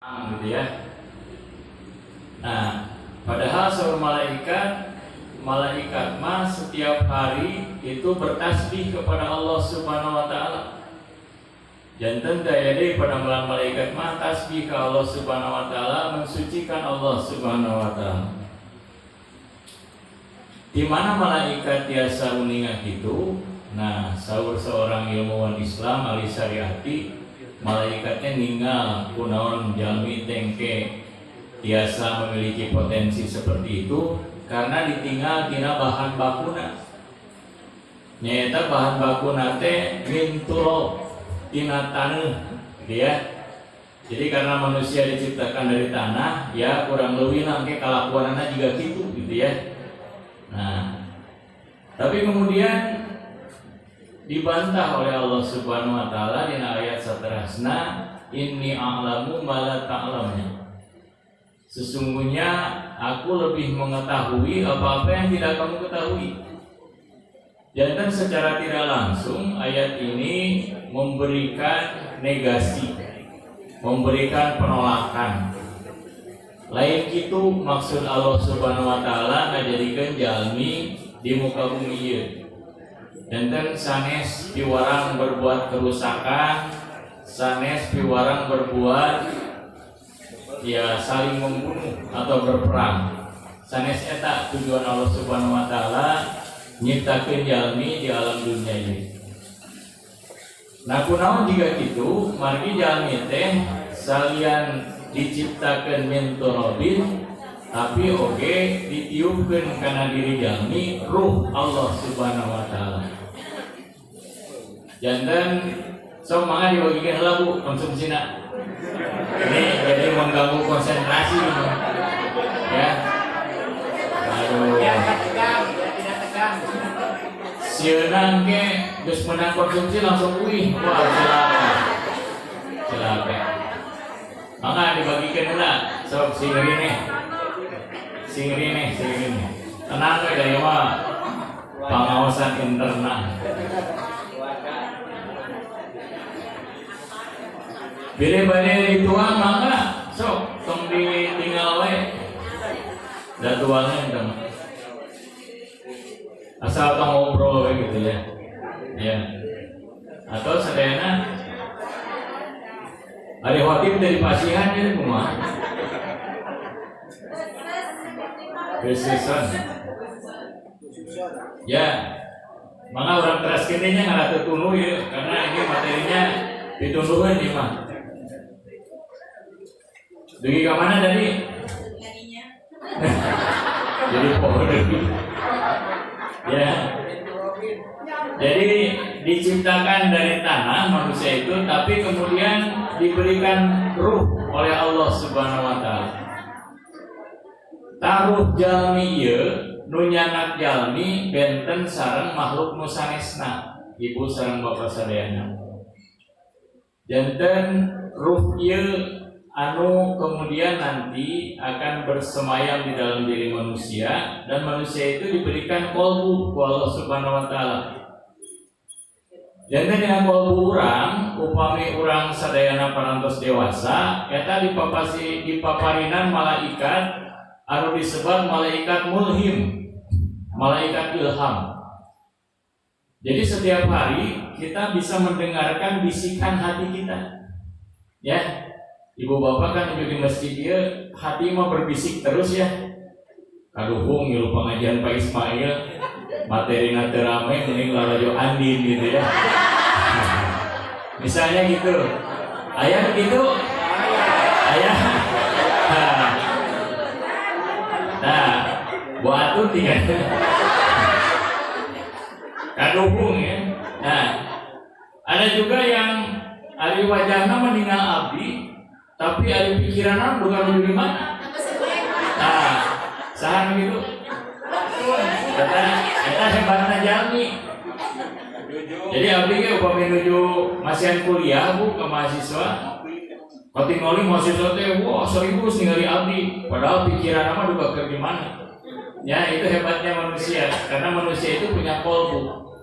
gitu ya. Nah, padahal seorang malaikat mah setiap hari itu bertasbih kepada Allah Subhanahu wa taala. Janten daya deui pada malaikat mah tasbih ke Allah Subhanahu wa taala, mensucikan Allah Subhanahu wa taala. Di mana malaikat biasa uningan gitu. Nah, saur seorang ilmuwan Islam ahli syariati, malaikatnya ninggal kunaon jalmi tengke biasa memiliki potensi seperti itu karena ditinggal tina bahan bakuna. Nyaeta bahan bakuna teh min turab tina taneuh ya. Jadi karena manusia diciptakan dari tanah, ya kurang lebih nangke kalakuanana juga gitu ya. Nah, tapi kemudian dibantah oleh Allah Subhanahu wa taala di ayat saterasna, inni a'lamu ma la ta'lamun. Sesungguhnya aku lebih mengetahui apa-apa yang tidak kamu ketahui. Dan secara tidak langsung ayat ini memberikan negasi, memberikan penolakan. Lain kitu maksud Allah Subhanahu wa taala ngajadikeun jalmi di muka bumi ieu. Danten sanes piwarang berbuat kerusakan, sanes piwarang berbuat ya saling membunuh atau berperang. Sanes eta tujuan Allah Subhanahu wa taala nyiptakeun jalmi di alam dunia ini. Nah, kunaon jiga kitu, margi jalmi teh salian diciptakan min turabin, tapi oge ditiupkeun kana diri jalmi ruh Allah Subhanahu wa taala. Janten sok mangga dibagikeun heula Bu konsumsina. Ini jadi mengganggu konsentrasi gitu. Ya. Aduh. Tidak tegang. Sieuna ge geus meunang konsumsi langsung uih. Wah, celaka. Maka dibagikan heula sok singirine. Tenang we da mah pengawasan internal. Bade ritual mangga sok tong ditinggal we. Da tuangna teh. Asal tong ngobrol we gitu ya. Ya. Atau sadayana ada khotib dari Pasihan jadi kumaha? Precision. Ya, maka orang keras kene nya ngalah tutuluh ya, karena ini materinya dituluhkeun di mah. Dugi ka mana tadi? Jadi pohon. Ya. Jadi diciptakan dari tanah manusia itu, tapi kemudian diberikan ruh oleh Allah Subhanahu wa taala. Taruh jalmi ieu nu nyanak jalmi benten sareng makhluk nu sanesna, ibu sareng bapak sadayana. Janten ruh ieu anu kemudian nanti akan bersemayam di dalam diri manusia, dan manusia itu diberikan qalbu ku Allah Subhanahu wa taala. Jangan dengan kalbu urang, upami urang sadayana parantos dewasa, eta dipaparinan malaikat anu disebut malaikat mulhim, malaikat ilham. Jadi setiap hari kita bisa mendengarkan bisikan hati kita. Ya, ibu bapak kan di masjid dia hati mah berbisik terus ya. Kaduhung ngilu pengajian Pak Ismail, materi teu rame mending lalajo andin gitu ya. Misalnya gitu. Ayah begitu? Ayah. Nah, buat tuh tiga. Kaduhung ya. Nah, ada juga yang ari wajahna meninggal abdi, tapi ari pikiranna bukan menuju di mana. Nah, sahan gitu. Kita hebatna jalmi. Jadi abdi ge upami nuju masihan kuliah Bu ke mahasiswa. Katingali mahasiswa teh wah serius ningali abdi, padahal pikiran mah duka keur di mana. Ya, itu hebatnya manusia, karena manusia itu punya kolbu.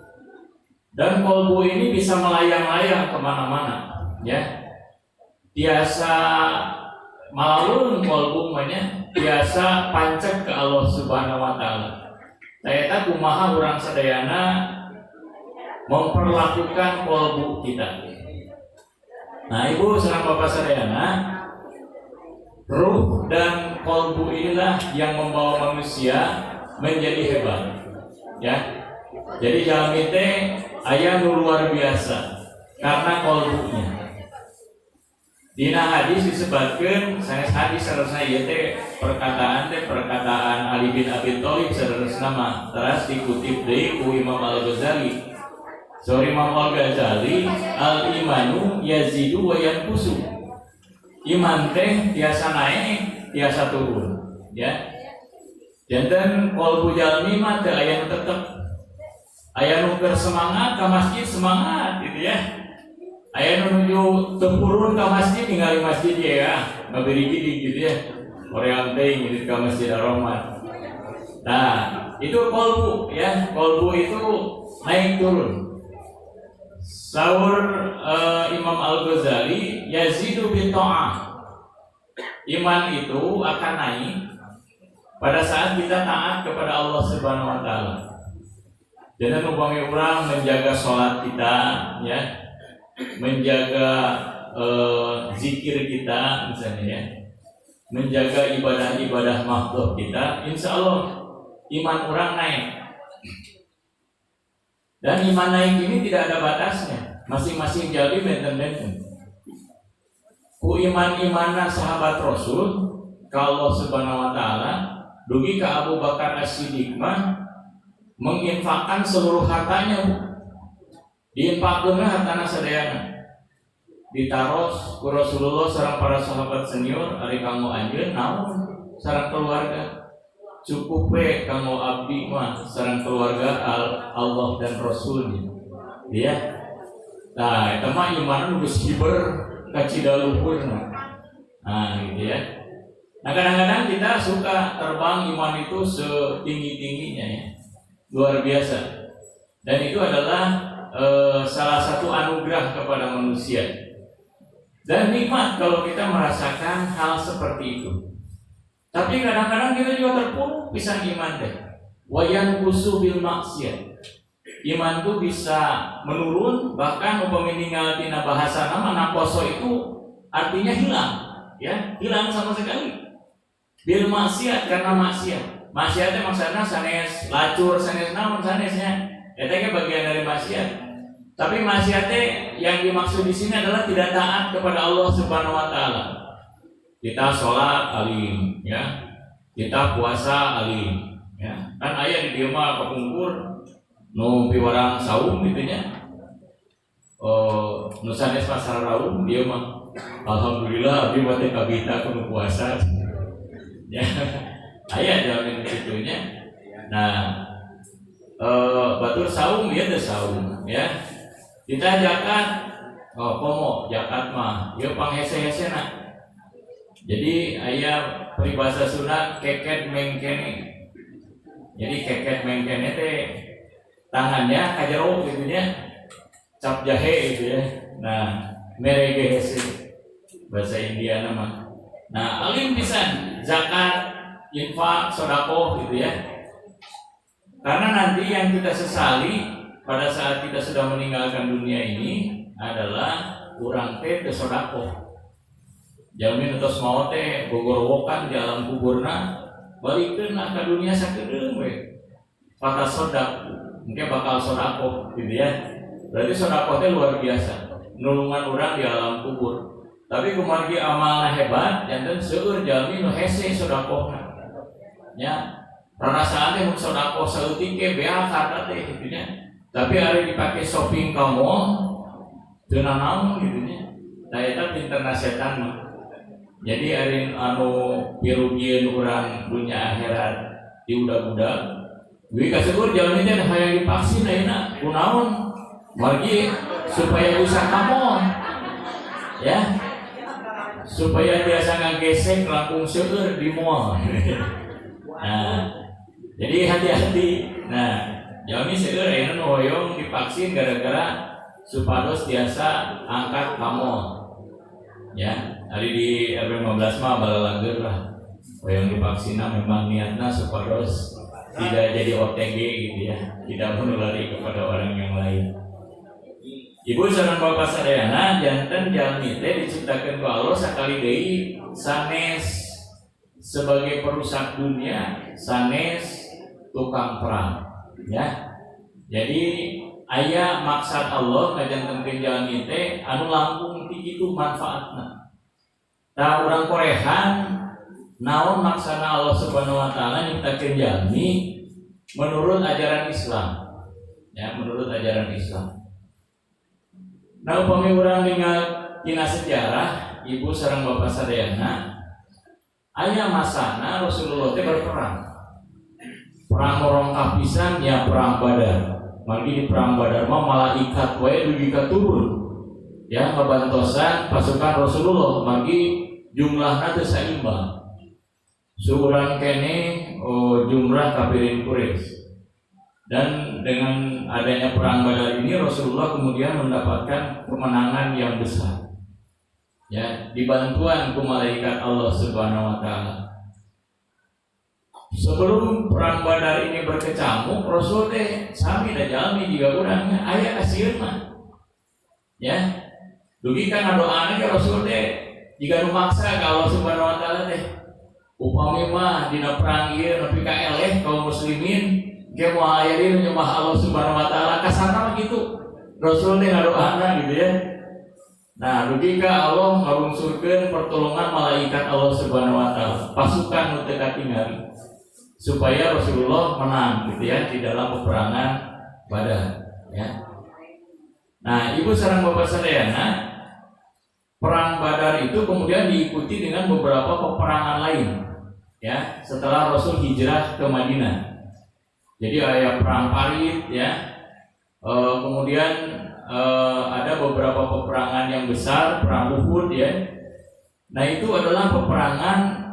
Dan kolbu ini bisa melayang-layang kemana-mana. Ya, biasa malalun kolbu manya biasa pancet ke Allah Subhanahu wa taala. Eta kumaha urang sadayana memperlakukan kolbu kita. Nah, Ibu sareng Bapak sadayana, ruh dan kolbu inilah yang membawa manusia menjadi hebat. Ya. Jadi jalmi teh aya nu luar biasa karena kolbunya. Dina hadis disebutkan sanes hadis saresna ieu teh perkataan Ali bin Abi Thalib saresna mah teras dikutip deui ku Imam Al-Ghazali. Sorry Imam Al-Ghazali, al-imanu yazidu wa yanqusu. Iman teh tiasa naik, tiasa turun, ya. Janten kolbu jalmi mah teu aya nu tetep. Aya nu keur semangat ka masjid semangat gitu ya. Aya nu nuju tempurun ka masjid ningali masjid ya, ngabiri gidig gitu ya. Hoream teh ngeurit ka Masjid Ar-Rahman. Nah, itu kolbu ya. Kolbu itu naik turun. Saur Imam Al-Ghazali, yazidu bi ta'ah. Iman itu akan naik pada saat kita taat kepada Allah Subhanahu wa taala. Jadi upami urang menjaga sholat kita ya, menjaga zikir kita misalnya ya, menjaga ibadah-ibadah makhluk kita, insya Allah iman orang naik. Dan iman naik ini tidak ada batasnya, masing-masing jadi benten-benten. Ku iman-imanan sahabat Rasul, kalau Subhanahu wa taala dugi ka Abu Bakar As-Siddiq mah menginfakkan seluruh hartanya. Diinfakkeun hartana sadayana. Ditaros ku Rasulullah sareng para sahabat senior ari kanggo anjeun naon sareng keluarga. Cukup we kanggo abdi mah sareng keluarga Allah dan Rasulnya. Ya. Nah, eta mah iman nu geus hiber ka cidaluhurna. Nah, gitu ya. Nah, kadang-kadang kita suka terbang iman itu setinggi-tingginya ya. Luar biasa. Dan itu adalah salah satu anugerah kepada manusia. Dan nikmat kalau kita merasakan hal seperti itu. Tapi kadang-kadang kita juga terpuruk pisang iman teh. Wayan kusu bil maksiat. Iman itu bisa menurun, bahkan upami ninggal tina bahasa nama poso itu artinya hilang, ya, hilang sama sekali. Bil maksiat karena maksiat. Maksiatnya maksudnya sanes lacur, sanes naon sanesnya. Eta ge bagian dari maksiat. Tapi maksiatnya yang dimaksud di sini adalah tidak taat kepada Allah Subhanahu wa taala. Kita sholat alim, ya. Kita puasa alim, ya. Kan aya di dieu mah kapungkur nu piwarang saum gitu nya. Nu sanes pasar raum dieu mah alhamdulillah abdi mah teh kabita kudu puasa. Ya. Aya jalan kitu nya. Nah, batur saum dia teh saum, ya. Kita zakat, komo zakat mah ieu panghese-hesena. Jadi ayah peribahasa Sunda keket mengkene. Jadi keket mengkene teh tangannya kajero gitu ya, cap jahe gitu ya. Nah, merege hese bahasa India nama. Nah, alim pisan zakat, infak, sedekah gitu ya. Karena nanti yang kita sesali pada saat kita sudah meninggalkan dunia ini adalah urang teh teu sedekah. Jamin utos maot teh gogorowokan di alam kuburna balikeun ka dunia sakedeung we. Fata sodak mungkin bakal sodako gitu ya. Berarti sodako teh luar biasa. Nulungan urang di alam kubur. Tapi kumargi amalna hebat janten seueur jalmi nu hese sodakona. Ya, perasaan teh mun sodako saeutik ge beak harta teh gitu nya. Tapi ari dipake shopping ka mall teu nanaon gitu nya. Nah eta pinter nasetan mah. Jadi ari anu pirugieun urang dunya akhirat diudag-udag. Duit kaseueur jalmi teh hayang divaksin ayeuna. Kunaon? Margi supaya bisa kamon. Ya. Supaya biasa ngagesek langkung seueur di mall. Nah, jadi hati-hati. Nah, jalmi seueur ayeuna nu hoyong divaksin gara-gara supados biasa angkat kamon. Ya. hari di RW 15 mah balalager lah. Yang divaksina memang niatnya supados tidak jadi OTG gitu ya, tidak menulari kepada orang yang lain. Ibu sareng bapak sadayana janten jalmi teh diciptakeun ku Allah sakali deui sanes sebagai perusak dunia, sanes tukang perang ya. Jadi aya maksud Allah ngajantenkeun jalmi teh anu langkung ti kitu manfaatna. Tah urang korehan naon maksana Allah Subhanahu wa taala nyiptakeun jalmi menurut ajaran Islam. Ya, menurut ajaran Islam. Nah, upami urang ningali tina sejarah ibu sareng bapak sadayana aya masana Rasulullah teh berperang. Perang orang kapisan ya perang Badar. Mari di perang Badar mah malaikat wae dugi turun. Ya ngabantosan pasukan Rasulullah mari jumlahna teu saimbang. Seorang kene jumlah kafirin Quraisy. Dan dengan adanya perang Badar ini Rasulullah kemudian mendapatkan kemenangan yang besar. Ya, dibantuan ku malaikat Allah Subhanahu wa taala. Sebelum perang Badar ini berkecamuk, Rasul teh sami da jalmi jiga urang aya kasieun mah. Ya. Dugi kan doana ke Rasul teh jiga nu maksa ka Allah Subhanahu wa taala teh. Upami mah dina perang ieu nepi ka eleh kaum muslimin ge moal aya di nyembah Allah Subhanahu wa taala kasana mah kitu. Rasul teh ngadoana gitu ya. Nah, dugi ka Allah ngarungsurkeun pertolongan malaikat Allah Subhanahu wa taala, pasukan nu teu katingali supaya Rasulullah menang gitu ya di dalam peperangan Badar ya. Nah, ibu sareng bapak sadayana perang Badar itu kemudian diikuti dengan beberapa peperangan lain ya setelah Rasul hijrah ke Madinah. Jadi ada perang Parit ya, kemudian ada beberapa peperangan yang besar, perang Uhud ya. Nah itu adalah peperangan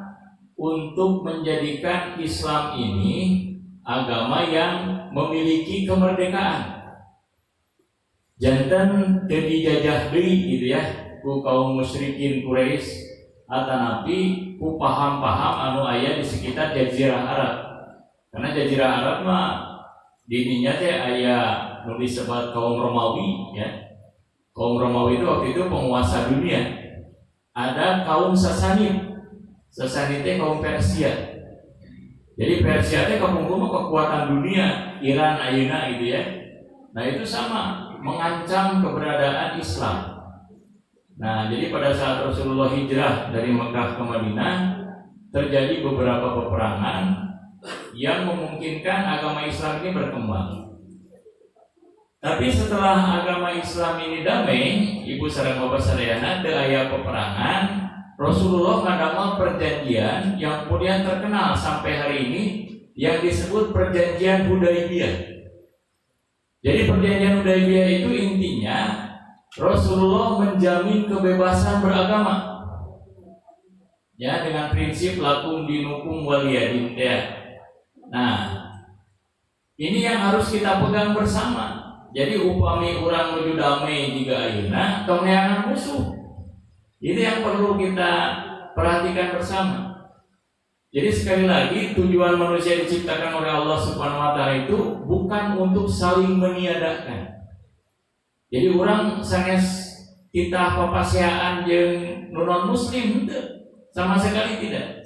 untuk menjadikan Islam ini agama yang memiliki kemerdekaan. Janten teu dijajah deui gitu ya ku kaum musyrikin Quraisy atanapi ku paham-paham anu aya di sekitar Jazirah Arab. Karena Jazirah Arab mah dininya teh aya nu disebut kaum Romawi ya. Kaum Romawi itu waktu itu penguasa dunia. Ada kaum Sasanid. Sasanid teh kaum Persia. Jadi Persia teh kapungkur kekuatan dunia, Iran ayeuna gitu ya. Nah itu sama mengancam keberadaan Islam. Nah, jadi pada saat Rasulullah hijrah dari Mekah ke Madinah, terjadi beberapa peperangan yang memungkinkan agama Islam ini berkembang. Tapi setelah agama Islam ini damai, ibu sareng bapak sadayana teu aya peperangan, Rasulullah ngadamel perjanjian yang kemudian terkenal sampai hari ini yang disebut perjanjian Hudaybiyah. Jadi perjanjian Hudaybiyah itu intinya Rasulullah menjamin kebebasan beragama. Ya, dengan prinsip lakum dinukum waliyadin ya. Nah, ini yang harus kita pegang bersama. Jadi upami urang menuju damai jika ayeuna kemeangan musuh. Ini yang perlu kita perhatikan bersama. Jadi sekali lagi tujuan manusia diciptakan oleh Allah Subhanahu wa taala itu bukan untuk saling meniadakan. Jadi orang sanes kita papaseaan jeung non muslim itu sama sekali tidak.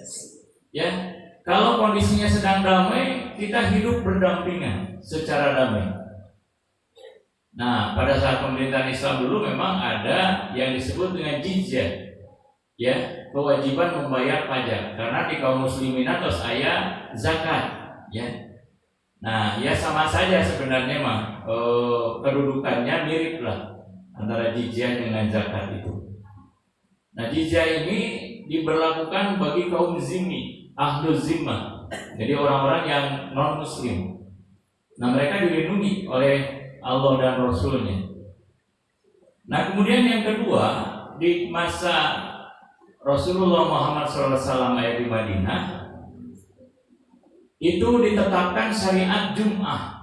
Ya, kalau kondisinya sedang damai, kita hidup berdampingan secara damai. Nah, pada saat pemerintahan Islam dulu memang ada yang disebut dengan jizyah. Ya, kewajiban membayar pajak karena di kaum muslimin terus aya zakat, ya. Nah, ya sama saja sebenarnya mah kedudukannya mirip lah antara jizyah dengan zakat itu. Nah, jizyah ini diberlakukan bagi kaum zimmi, ahlul zimmah. Jadi orang-orang yang non muslim. Nah, mereka dilindungi oleh Allah dan Rasulnya. Nah, kemudian yang kedua, di masa Rasulullah Muhammad SAW di Madinah itu ditetapkan syariat Jum'ah.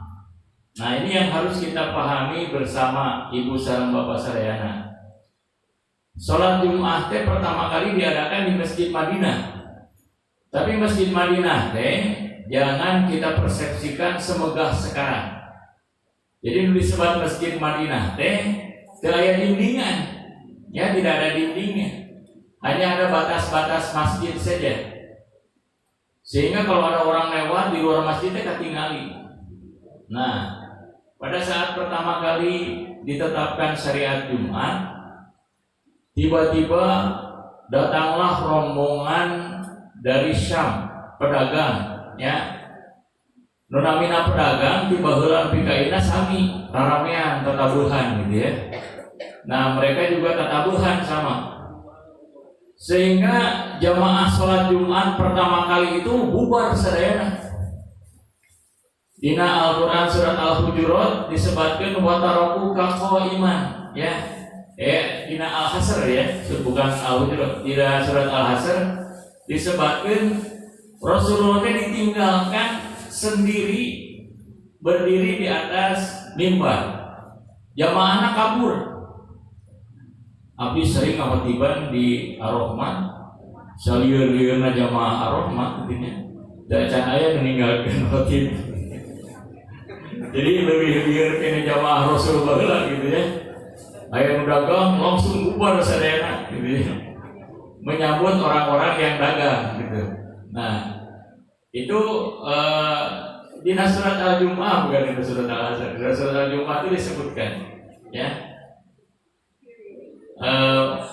Nah, ini yang harus kita pahami bersama ibu sareng bapak sadayana. Sholat Jumat teh pertama kali diadakan di Masjid Madinah. Tapi Masjid Madinah teh jangan kita persepsikan semegah sekarang. Jadi disebut Masjid Madinah teh tidak ada dindingan, ya tidak ada dindingnya, hanya ada batas-batas masjid saja. Sehingga kalau ada orang lewat di luar masjidnya ketinggali. Nah, pada saat pertama kali ditetapkan syariat Jumat, tiba-tiba datanglah rombongan dari Syam, pedagang, ya. Nunamina pedagang tiba heula pikaina sami raramean tatabuhan gitu ya. Nah, mereka juga tatabuhan sama. Sehingga jamaah sholat Jumat pertama kali itu bubar sadayana. Dina Al-Qur'an surat Al-Hujurat disebutkan wa taraku qaiman, ya. Dina Al-Hasr ya, bukan Al-Hujurat. Dina surat Al-Hasr disebutkan Rasulullah ditinggalkan sendiri berdiri di atas mimbar. Jamaahnya kabur. Abdi sering ngawatiban di Ar-Rahman, salieur-lieureuna jamaah Ar-Rahman intinya. Da can aya meninggalkeun khatib. Jadi lebih lieur kene jamaah Rasulullah heula gitu ya. Aya nu dagang langsung bubar sadayana gitu ya. Menyambut orang-orang yang dagang gitu. Nah, itu di surat Al-Jumu'ah, bukan di surat Al-Hasr. Di surat Al-Jumu'ah itu disebutkan, ya.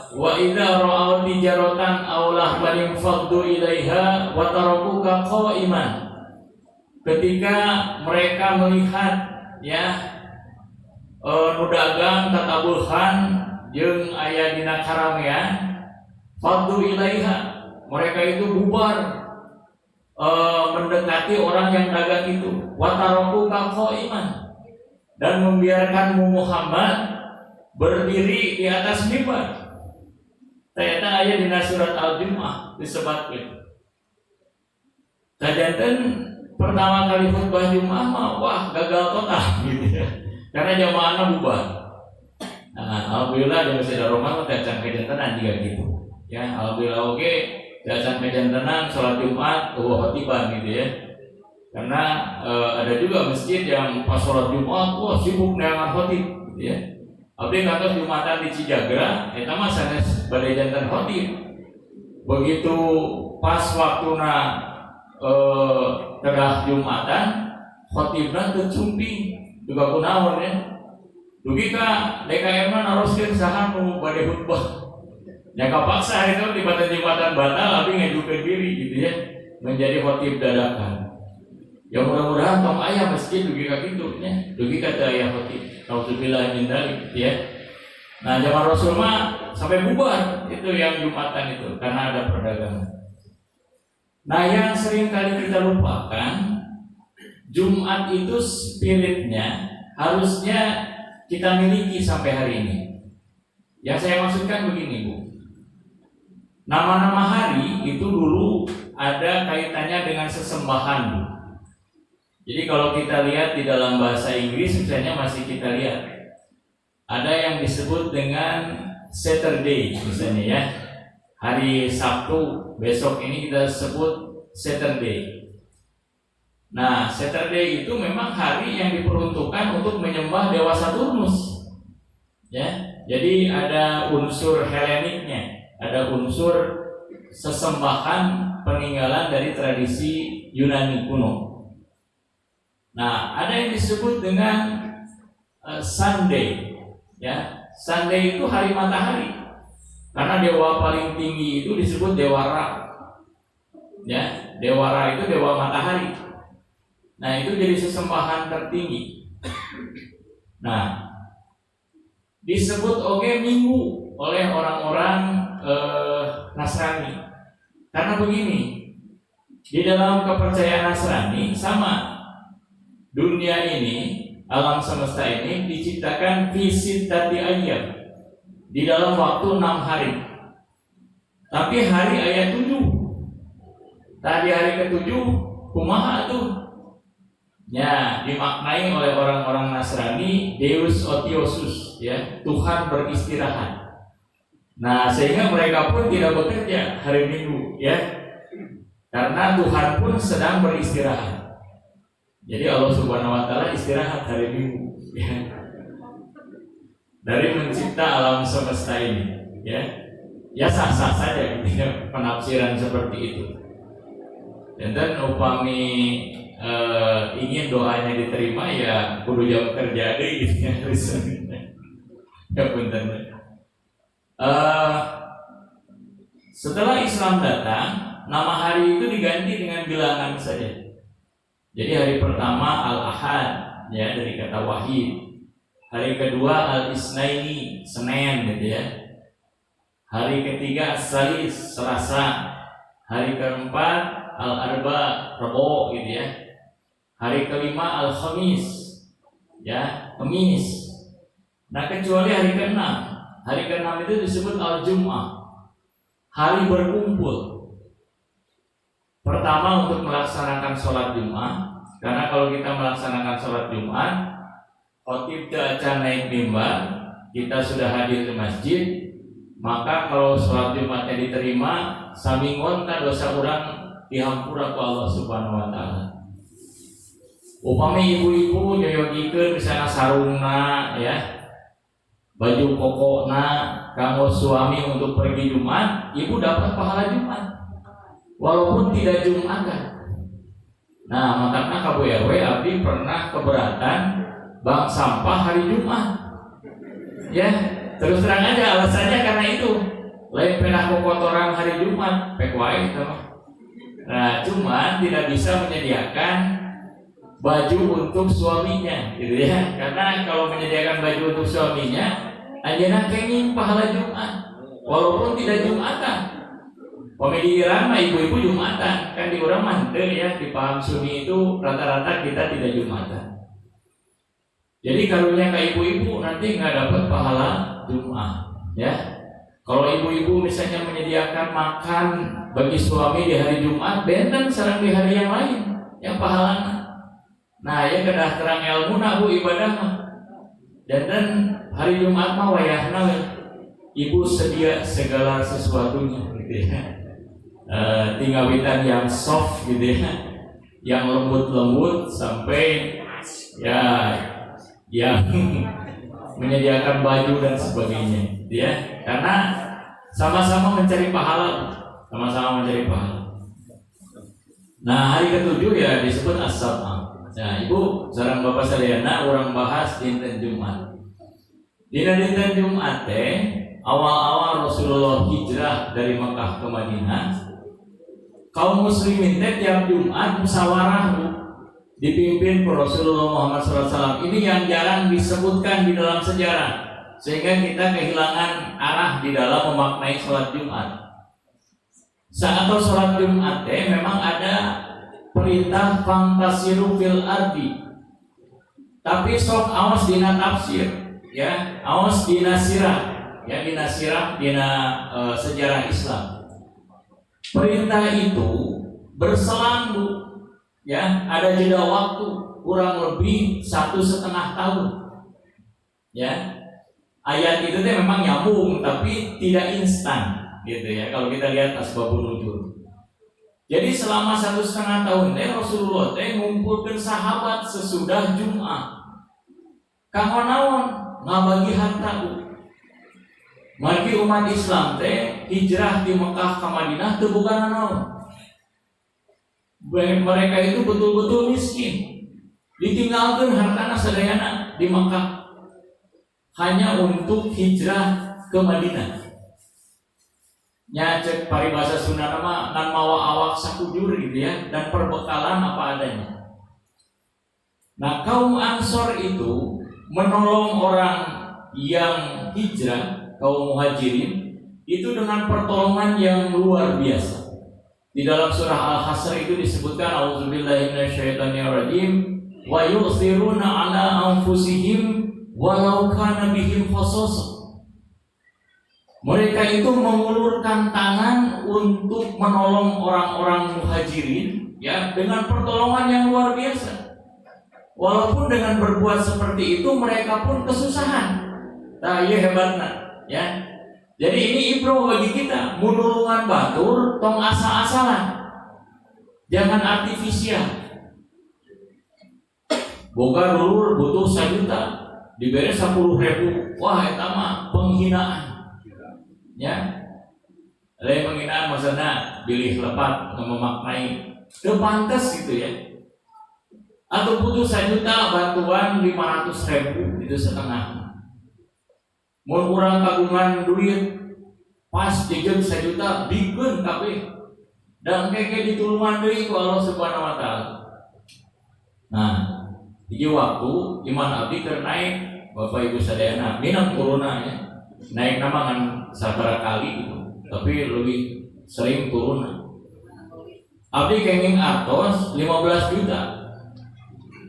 Wa idza ra'aw tijaratan aw lahban faddu ilaiha wa tarakuka qa'iman. Ketika mereka melihat, ya, nu dagang tatabuhan jeung aya dina karamean, faddu ilaiha, mereka itu bubar mendekati orang yang dagang itu, wataroku qa'iman, dan membiarkanmu Muhammad berdiri di atas mimbar. Ternyata ayat di surat Al-Jumu'ah disebutkan. Kajanten pertama kali khutbah Jumat mah wah gagal total gitu ya. Karena jamaahnya bubar. Nah, alhamdulillah di Masjid Ar-Rahman udah kajantenan juga gitu. Ya, alhamdulillah oke. Jajan kejantenan sholat Jumat khatiban gitu ya. Karena ada juga masjid yang pas sholat Jumat wah sibuk neangan khatib gitu ya. Abdi kantor Jumatan di Cijagra eta mah sanes bade janten khatib. Begitu pas waktuna tengah Jumatan khatibna teu cumping juga kunaon ya. Dugi ka DKM naroskeun saha nu bade khutbah. Yang paksa itu di jembatan batal tapi ngajukan diri gitu ya menjadi khatib dadakan. Ya mudah-mudahan tong aya masjid dugi ka kitu nya, dugi ka teu aya khatib. Nauzubillah min dzalik gitu ya. Nah, zaman Rasul mah sampai bubar itu yang Jumatan itu karena ada perdagangan. Nah, yang sering kali kita lupakan, Jumat itu spiritnya harusnya kita miliki sampai hari ini. Yang saya maksudkan begini, Bu. Nama-nama hari itu dulu ada kaitannya dengan sesembahan, Bu. Jadi kalau kita lihat di dalam bahasa Inggris misalnya masih kita lihat ada yang disebut dengan Saturday misalnya ya. Hari Sabtu besok ini kita sebut Saturday. Nah, Saturday itu memang hari yang diperuntukkan untuk menyembah dewa Saturnus. Ya. Jadi ada unsur Heleniknya, ada unsur sesembahan peninggalan dari tradisi Yunani kuno. Nah, ada yang disebut dengan Sunday, ya. Sunday itu hari matahari, karena dewa paling tinggi itu disebut Dewa Ra, ya. Dewa Ra itu dewa matahari. Nah, itu jadi sesembahan tertinggi. Nah, disebut Minggu oleh orang-orang Nasrani, karena begini, di dalam kepercayaan Nasrani sama. Dunia ini, alam semesta ini diciptakan fi-sittati ayyam, di dalam waktu 6 hari. Tapi hari ayat 7. Tadi hari ke-7 kumaha tuh? Ya, dimaknai oleh orang-orang Nasrani Deus Otiosus, ya, Tuhan beristirahat. Nah, sehingga mereka pun tidak bekerja hari Minggu, ya, karena Tuhan pun sedang beristirahat. Jadi Allah Subhanahu Wa Taala istirahat hari Minggu, ya, dari mencipta alam semesta ini, ya. Ya sah-sah saja gitu, penafsiran seperti itu. Dan upami ingin doanya diterima, ya kudu jam kerja deh gitu ya. Ya punten. Setelah Islam datang, nama hari itu diganti dengan bilangan saja. Jadi hari pertama Al-Ahad, ya, dari kata wahid. Hari kedua Al-Isnaini, Senin gitu ya. Hari ketiga As-Salis, Selasa. Hari keempat Al-Arba, Rebo gitu ya. Hari kelima Al-Khamis, ya, Kamis. Nah, kecuali hari keenam. Hari keenam itu disebut Al-Jum'ah, hari berkumpul. Pertama untuk melaksanakan sholat Jumat, karena kalau kita melaksanakan sholat Jumat, khotib acan naik mimbar, kita sudah hadir di masjid, maka kalau sholat Jumatnya diterima, samingon kan dosa orang dihampura ku Allah Subhanahu Wa Taala. Upami ibu-ibu joyogikeun misalnya sarungna, ya, baju kokokna kanggo suami untuk pergi Jumat, ibu dapat pahala Jumat walaupun tidak Jumatan. Nah, makanya Kabu RW abdi pernah keberatan bang sampah hari Jumat, ya, terus terang aja alasannya karena itu lain pernah kotoran hari Jumat pek wae itu. Nah, cuman tidak bisa menyediakan baju untuk suaminya gitu ya, karena kalau menyediakan baju untuk suaminya anjeunna kenging pahala Jumat walaupun tidak Jumatan. Komedi Iran mah ibu-ibu Jumatan, kan di urang mah teu ya, di paham Sunni itu rata-rata kita tidak Jumatan. Jadi karunia ke ibu-ibu nanti nggak dapat pahala Jumat, ya. Kalau ibu-ibu misalnya menyediakan makan bagi suami di hari Jumat, benten sareng di hari yang lain yang pahalana. Nah, ya kedah terang ilmu na bu ibadah mah. Dan hari Jumat mah wayahna ibu sedia segala sesuatunya gitu ya. Tinggawitan yang soft gitu ya, yang lembut-lembut sampai ya yang menyediakan baju dan sebagainya gitu ya, karena sama-sama mencari pahala, sama-sama mencari pahala. Nah, hari ketujuh ya disebut As-Sab'ah. Nah, ibu sareng bapak sadayana orang bahas dinten Jumat. Dinten Jumat teh awal-awal Rasulullah hijrah dari Mekah ke Madinah. Kaum muslimin teh tiap Jumat musyawarah dipimpin Rasulullah Muhammad SAW. Ini yang jarang disebutkan di dalam sejarah, sehingga kita kehilangan arah di dalam memaknai sholat Jumat. Saat sholat Jumat memang ada perintah fantasiru fil ardi, tapi sok awas dina tafsir, ya, awas dina sirah, ya, dina sirah, dina sejarah Islam. Perintah itu berselang, ya, ada jeda waktu kurang lebih 1,5 tahun, ya. Ayat itu memang nyambung tapi tidak instan, gitu ya. Kalau kita lihat asbabun nuzul. Jadi selama 1,5 tahun Rasulullah ngumpulkan sahabat sesudah Jumat. Kanggo naon? Ngabagi harta. Margi umat Islam hijrah di Mekah ke Madinah teu boga naon. Mereka itu betul-betul miskin, ditinggalkan hartana sadayana di Mekah hanya untuk hijrah ke Madinah. Nya cek paribasa Sunda nama nan mawa awak sakujur gitu ya, dan perbekalan apa adanya. Nah, kaum Ansor itu menolong orang yang hijrah, kaum Muhajirin itu dengan pertolongan yang luar biasa. Di dalam surah Al-Hasr itu disebutkan auzubillahi minasyaitonirrajim wa yu'thiruna ala anfusihim walau kana bihim khassasah. Mereka itu mengulurkan tangan untuk menolong orang-orang Muhajirin, ya, dengan pertolongan yang luar biasa. Walaupun dengan berbuat seperti itu mereka pun kesusahan. Nah, iya hebatnya, ya. Jadi ini ibro bagi kita, munulungan batur tong asal-asalan, jangan artifisial. Boga dulur butuh 1 juta, diberi 10.000, wah eta mah penghinaan. Ya, lain penghinaan maksudnya pilih lepat memaknai teu pantes gitu ya. Atau butuh 1 juta bantuan 500.000 itu setengah. Mun urang kagungan duit pas dijeun 1 juta bigeun kabeh. Dan keke ditulungan deui ku Allah Subhanahu wa taala. Nah, di waktu iman abdi keur naik, Bapak Ibu sadayana, minang turunna ya. Naik nama kan sabaraha kali gitu, tapi lebih sering turun. Abdi kenging artos 15 juta.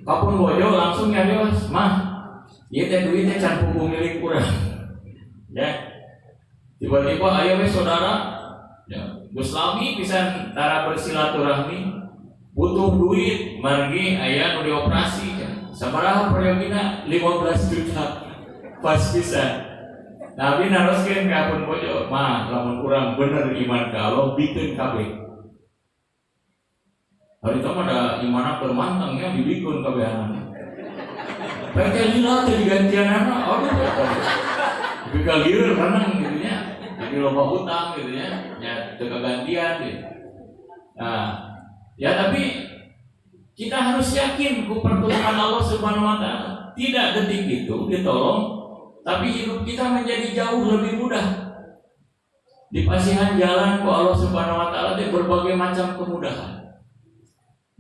Kapun bojo langsung nyarios, "Mah, ieu teh duit teh can puguh milik urang." Ya, tiba-tiba aya we saudara, ya, geus lami pisan tara bersilaturahmi, butuh duit, margi aya nu dioperasi, ya. Sabaraha periodina 15 juta, pas pisan. Nabi naroskeun ka pun bojo, "Mah, lamun urang bener iman ka Allah, bikeun kabeh." Hari itu ada imanna keur manteng ya, dibikeun kabehanana. Bae teh lila teh digantianana, aduh. Juga liur renang gitu ya, jadi loba hutang gitu ya, ya teu kagantian gitu. Nah, ya tapi kita harus yakin ku pertolongan Allah Subhanahu wa taala. Tidak detik itu ditolong, tapi hidup kita menjadi jauh lebih mudah. Di pasihan jalan ku Allah Subhanahu wa taala ada berbagai macam kemudahan.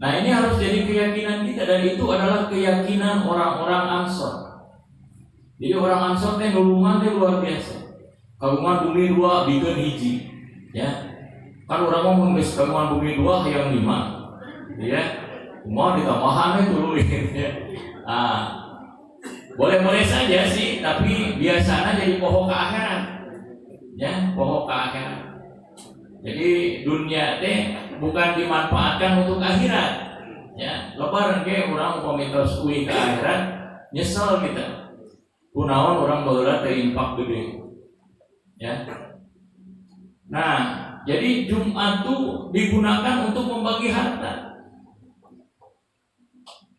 Nah, ini harus jadi keyakinan kita, dan itu adalah keyakinan orang-orang Ansor. Jadi orang Ansor teh nulungan teh luar biasa. Kagungan bumi 2 bikin hiji, ya. Kan orang mau geus kagungan bumi 2 yang 5, ya. Kumaha ditambahan tuluy, ya. Boleh-boleh saja sih, tapi biasanya jadi pohon ke akhirat, ya, pohon ke akhirat. Jadi dunia teh bukan dimanfaatkan untuk akhirat, ya. Lebaran ge orang komitos uwi ke akhirat, nyesel kita. Kunaon orang baheula teh impak gede, ya. Nah, jadi Jumat itu digunakan untuk membagi harta.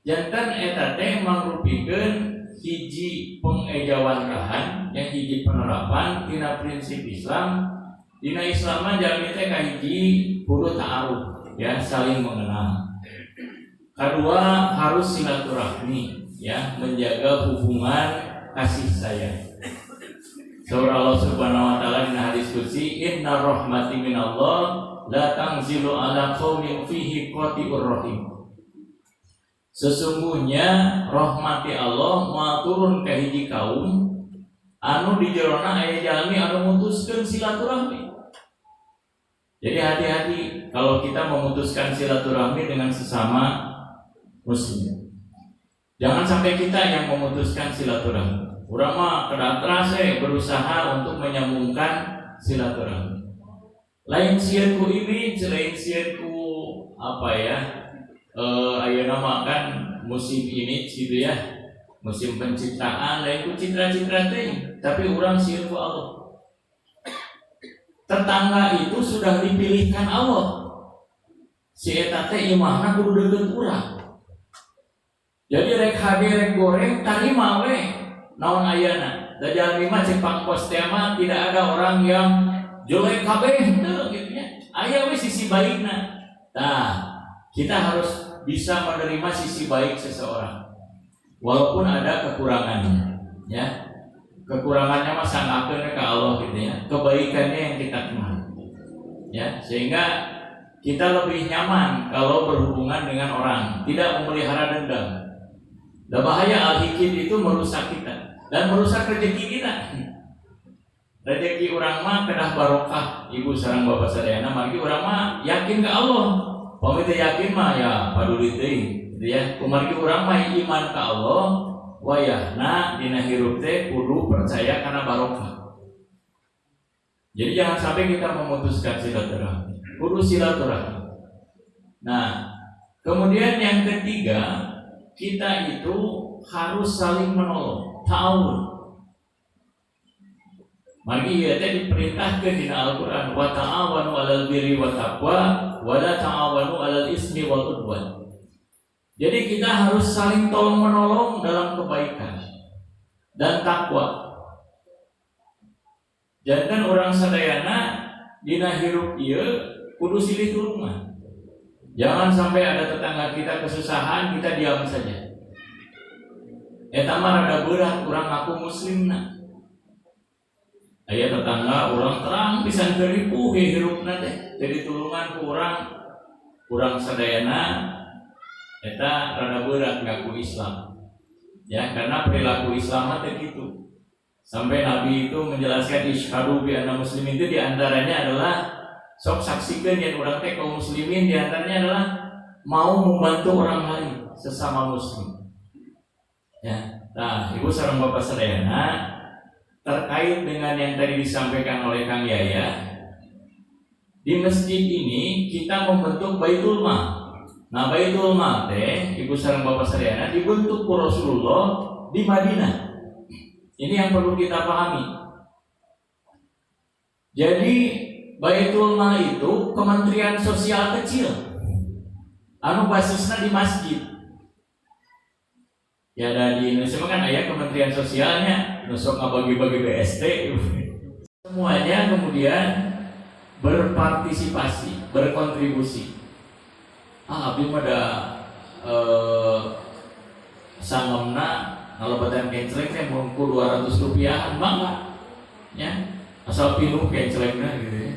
Jantan eta teh mangrupikeun hiji pengejawantahan, yang hiji penerapan tina prinsip Islam. Dina Islam mah jalmi teh kahiji kudu ta'aruf, ya, saling mengenal. Kedua harus silaturahmi, ya, menjaga hubungan kasih sayang. Surah Allah Subhanahu wa taala di hadis qudsi, "Inna rahmati minallah la tanzilu ala qaumin fihi qati'ur rahim." Sesungguhnya rahmati Allah mau turun ke hiji kaum anu di jerona aya jalmi anu mutuskeun silaturahmi. Jadi hati-hati kalau kita memutuskan silaturahmi dengan sesama muslim. Jangan sampai kita yang memutuskan silaturahmi. Urang mah kedatras berusaha untuk menyambungkan silaturahmi. Lain sieun ku image, lain sieun ku apa ya? Ayeuna mah kan musim image gitu ya. Musim penciptaan, lain ku citra-citra teh, tapi urang sieun ku Allah. Tetangga itu sudah dipilihkan Allah. Si eta teh imahna kudu deukeut urang. Jadi rek hade rek goreng tarima we naon ayeuna. Da jalmi mah cek pangkos teh mah tidak ada orang yang jelek kabeh teu gitu nya. Aya we sisi baikna. Nah, kita harus bisa menerima sisi baik seseorang walaupun ada kekurangannya, ya. Kekurangannya mah sangakeun ka Allah gitu ya. Kebaikannya yang kita kenal. Ya, sehingga kita lebih nyaman kalau berhubungan dengan orang, tidak memelihara dendam. Dan bahaya al-hikid itu merusak kita dan merusak rezeki kita. Rezeki orang mah kedah barokah, ibu sareng bapak sadayana, mari orang mah yakin ke Allah. Pamit yakin mah ya paduli teuing, gitu ya. Kumargi orang mah iman ke Allah, wayahna dina hirup teh kudu percaya karena barokah. Jadi jangan sampai kita memutuskan silaturahmi, kudu silaturahmi. Nah, kemudian yang ketiga, kita itu harus saling menolong, ta'awun. Magi ieu teh diperintahkeun dina Al-Qur'an, wa ta'awanu 'alal birri wat taqwa wa la ta'awanu 'alal ismi wal 'udwan. Jadi kita harus saling tolong-menolong dalam kebaikan dan takwa. Jangan orang sadayana dina hirup ieu kudu silih tulungan. Jangan sampai ada tetangga kita kesusahan, kita diam saja. Eta mah rada berat urang ngaku muslimna. Aya tetangga urang terang pisan keripuh hirupna teh, jadi tulungan ku urang sadayana eta rada berat ngaku Islam. Ya, karena perilaku Islam teh gitu. Sampai Nabi itu menjelaskan isyhadu bi anna muslimin itu diantaranya adalah sok saksikan yang orang teh kaum muslimin, diantaranya adalah mau membantu orang lain sesama muslim. Ya, nah ibu sareng bapak sadayana terkait dengan yang tadi disampaikan oleh Kang Yaya, di masjid ini kita membentuk Baitul Mal. Nah Baitul Mal teh ibu sareng bapak sadayana dibentuk ku Rasulullah di Madinah. Ini yang perlu kita pahami. Jadi Baitul Mal itu kementerian sosial kecil, anu basisnya di masjid. Ya ada di Indonesia kan ada kementerian sosialnya, nusuk bagi-bagi BST. Semuanya kemudian berpartisipasi, berkontribusi. Abdi pada sangemna ngalobatan kenceleng teh mungku 200 rupiah bangga. Ya, asal pinuh kencelengna gitu ya.